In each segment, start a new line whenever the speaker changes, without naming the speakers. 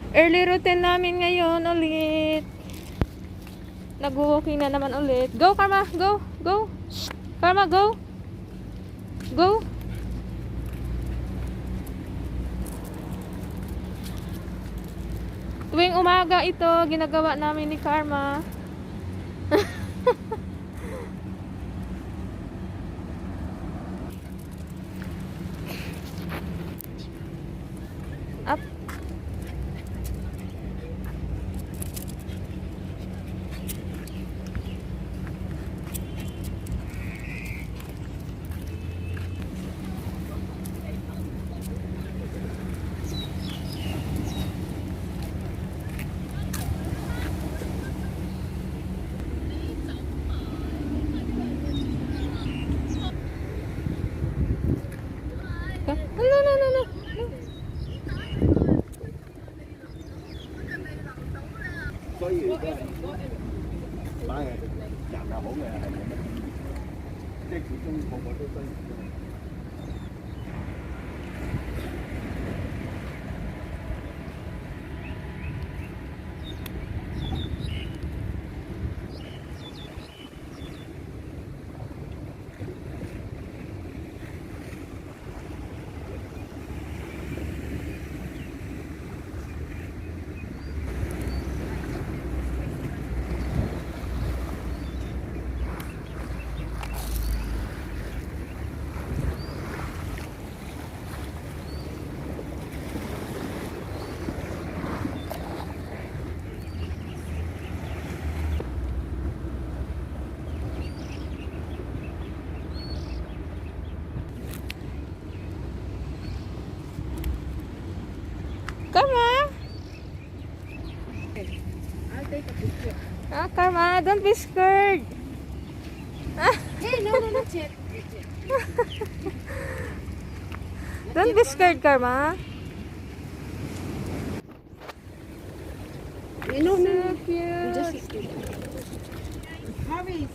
Early routine namin ngayon ulit. Nag-walking na naman ulit. Go, Karma! Go! Go! Shh. Karma, go! Go! Tuwing umaga ito, ginagawa namin ni Karma. Up. No, no, no, no.
所以都係反係人又好嘅係冇乜，即係始終個個都需要。Karma!
I'll take a picture.
Ah, Karma, don't be scared.
Hey, no, not yet.
Don't be scared, Karma.
No,
So
You
cute.
just sit down. Harvey.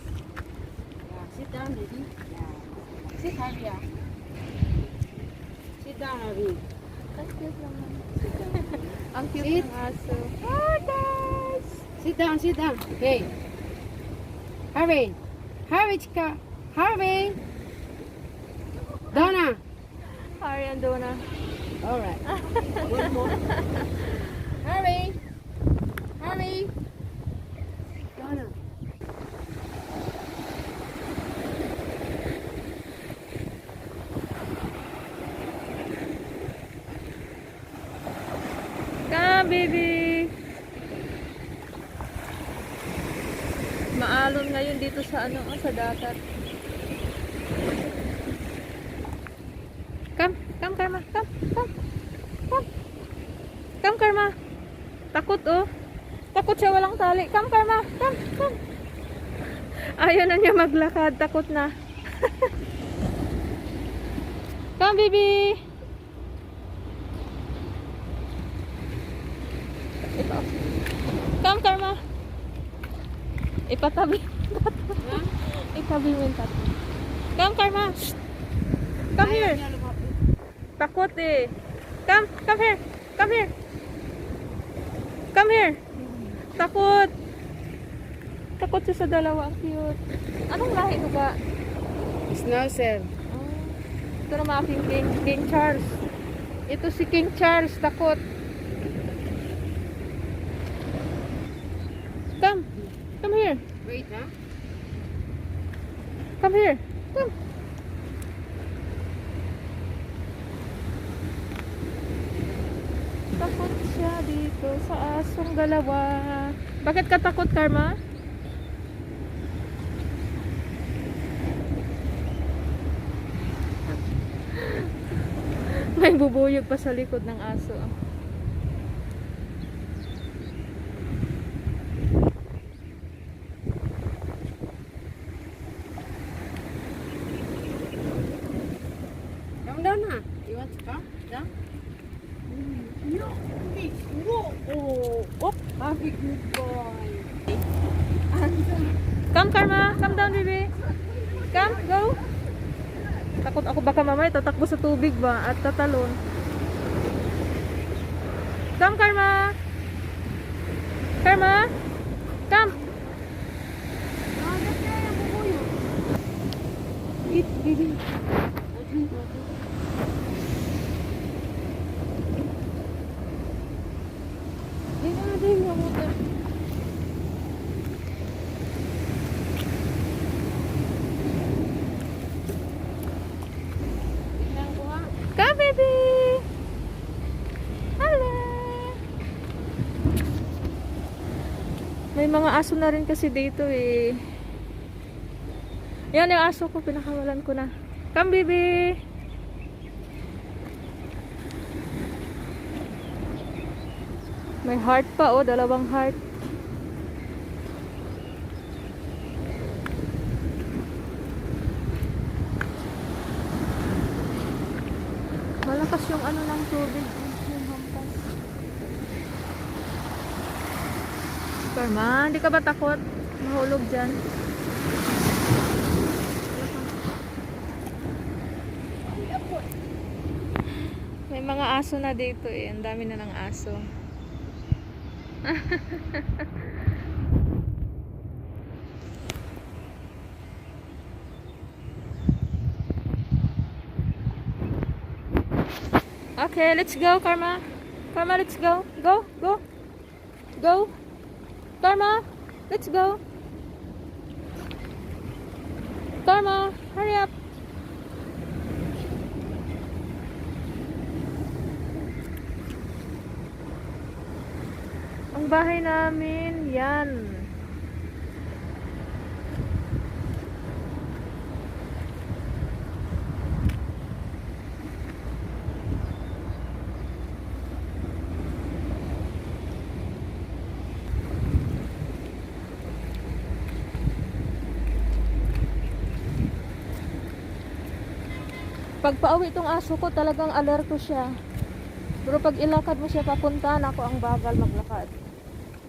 Yeah, sit down, baby. Yeah. Sit, Harvey. Yeah. Sit down, Harvey.
Ang cute naman.
Sit down.
Ang cute
Sit.
ng aso. Oh, guys!
Sit down, sit down. Hey. Harvey. Harvey, chika. Harvey. Donna.
Harry and Donna.
All right. One more. Harvey. Harvey. Donna.
Come, baby! Maalon ngayon dito sa sa dagat. Come, come, Karma. Come, come. Come. Come, Karma. Takot, oh. Takot siya walang tali. Come, Karma. Come, come. Ayaw na niya maglakad. Takot na. Come, baby. Ito. Come, Karma. Ipatabi. Itabi mo yung tabi. Come, Karma. Shh. Come here. Takot eh. Come, come here. Come here. Come here. Takot. Takot siya sa dalawa. Ang cute. Anong lahi ito ba?
Schnauzer.
Oh. Ito naman aking King Charles. Ito si King Charles. Takot. Come. Come here.
Wait, huh?
Come here. Come. Takot siya dito sa asong dalawa. Bakit ka takot, Karma? May bubuyog pa sa likod ng aso.
Come down, huh? You want to come down? No. Oh, happy good boy.
Come, Karma. Come down, baby. Come, go. Takot ako baka mamaya tatakbo sa tubig ba at tatalon. Come, Karma. Karma? Come.
Eat, baby. Drink water. Drink water.
Come, baby. Hello. May mga aso na rin kasi dito eh. Yan yung aso ko, pinakawalan ko na. Come, baby. May heart pa, oh. Dalawang heart. Malakas yung ano ng tubig. Yung hampas. Karma, hindi ka ba takot? Mahulog dyan. May mga aso na dito eh. Ang dami na ng aso. Okay, let's go, Karma. Karma, let's go. Go, go. Go. Karma, let's go. Karma, hurry up. Ang bahay namin, yan. Pag pauwi itong aso ko, talagang alerto siya. Pero pag ilakad mo siya papunta, ako ang bagal maglakad.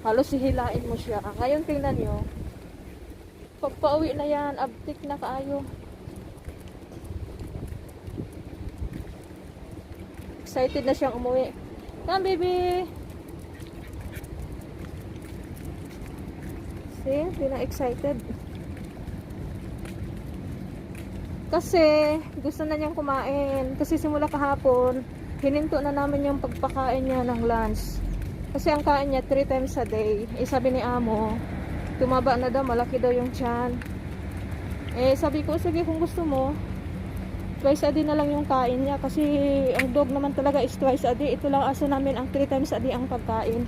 Halos hihilain mo siya. Ngayon tingnan nyo. Pag pauwi na yan, abtik na kaayo. Excited na siyang umuwi. Come, baby! See? Hindi na excited. Kasi gusto na niyang kumain. Kasi simula kahapon, hininto na namin yung pagpakain niya ng lunch. Kasi ang kain niya 3 times a day. Eh sabi ni Amo, tumaba na daw, malaki daw yung tiyan. Eh sabi ko, sige kung gusto mo, twice a day na lang yung kain niya. Kasi ang dog naman talaga is twice a day. Ito lang aso namin ang 3 times a day ang pagkain.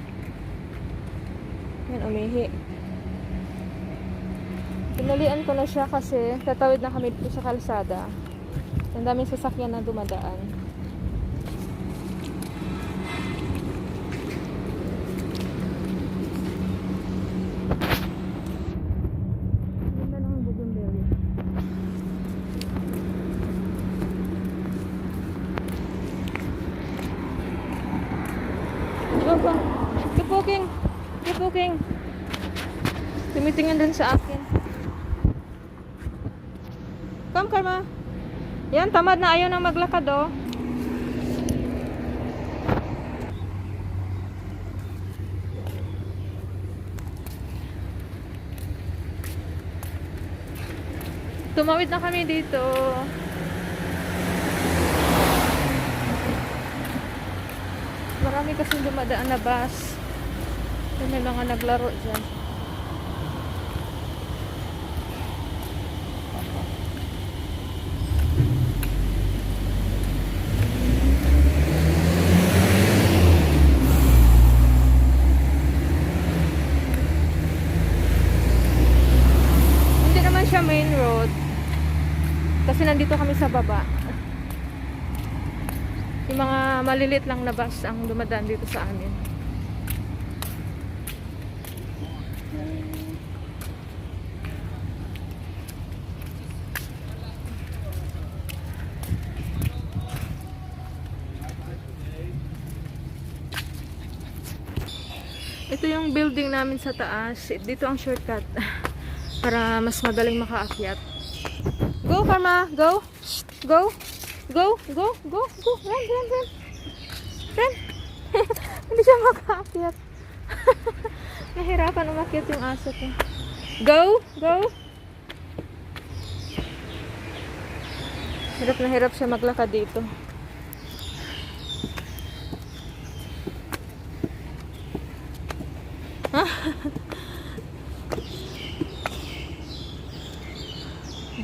Yan, umihi. Pinalian ko na siya kasi tatawid na kami dito sa kalsada. Ang daming sasakyan na dumadaan. Ganda ng bougainvillea. Go, go. Keep walking. Keep walking. Tumitingin din sa akin. Come, Karma. Yan, tamad na, ayaw nang maglakad, oh. Tumawid na kami dito. Marami kasing dumadaan na bus. May mga naglaro dyan. Siya main road kasi nandito kami sa baba. Yung mga malilit lang na bus ang dumadaan dito sa amin. Ito yung building namin sa taas. Dito ang shortcut para mas madaling makaakyat. Go, Karma! Go! Go! Go! Go! Go! Go! Run! Run! Run! Run! Hindi siya makaakyat. nahihirapan umakyat yung aso ko. Go! Go! Hirap na hirap siya maglakad dito.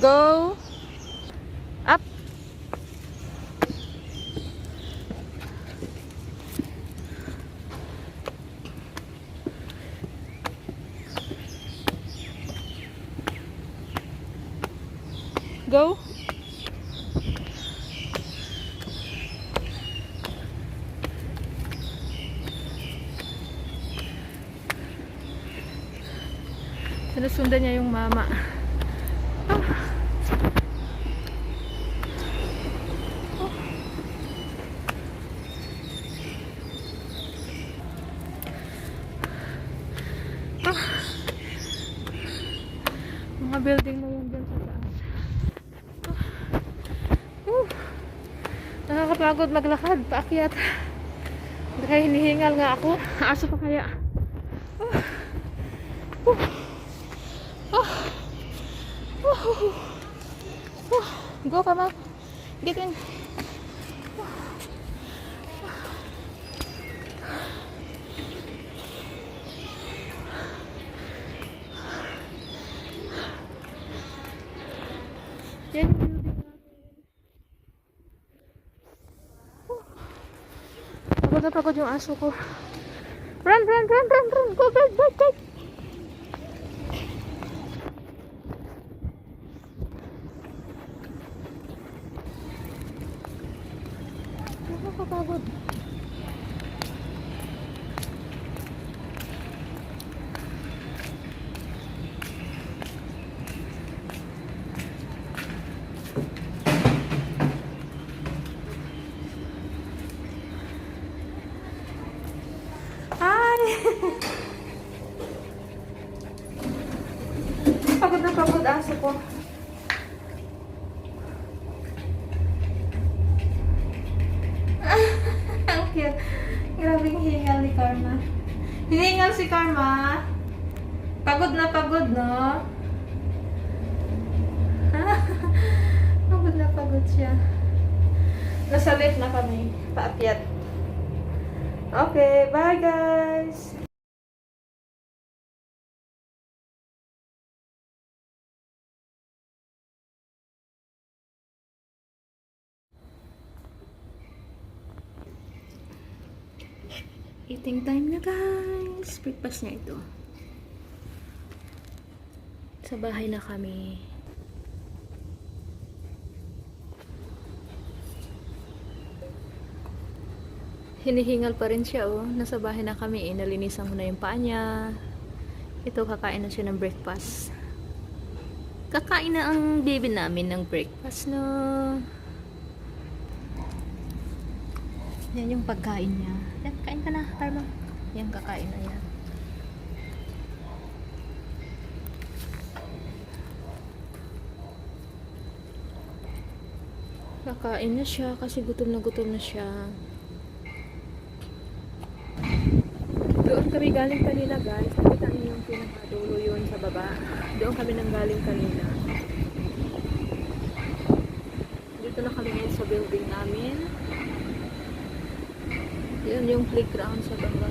Go! Up! Go! Sinusundan niya yung mama. Mga building na yun dyan sa taas. Nakakapagod maglakad, paakyat. Kaya hinihingal nga ako. Aso pa kaya. Go, come on. Get in. Yan yung building natin. Pagod na pagod yung aso ko. Run, run, run, run, run. Go, go, go, go. Nakakapagod. Pagod na pagod aso ko. Ang cute. Grabing hingal ni Karma. Hiningal si Karma. Pagod na pagod, no? Pagod na pagod siya. Nasa lift na kami. Paakyat. Okay, bye guys! Eating time na guys. Breakfast na ito. Sa bahay na kami. Hinihingal pa rin siya oh. Nasa bahay na kami eh. Nalinisan ko na yung paa niya. Ito kakain na siya ng breakfast. Kakain na ang baby namin ng breakfast no. Yan yung pagkain niya. Yan, kain ka na, Karma. Yan, kakain na yan. Kakain na siya kasi gutom na siya. Doon kami galing kanina guys. Nakita niyo yung pinakadulo yun sa baba. Doon kami nang galing kanina. Dito na kami ngayon sa building namin. Yan yung playground sa baba.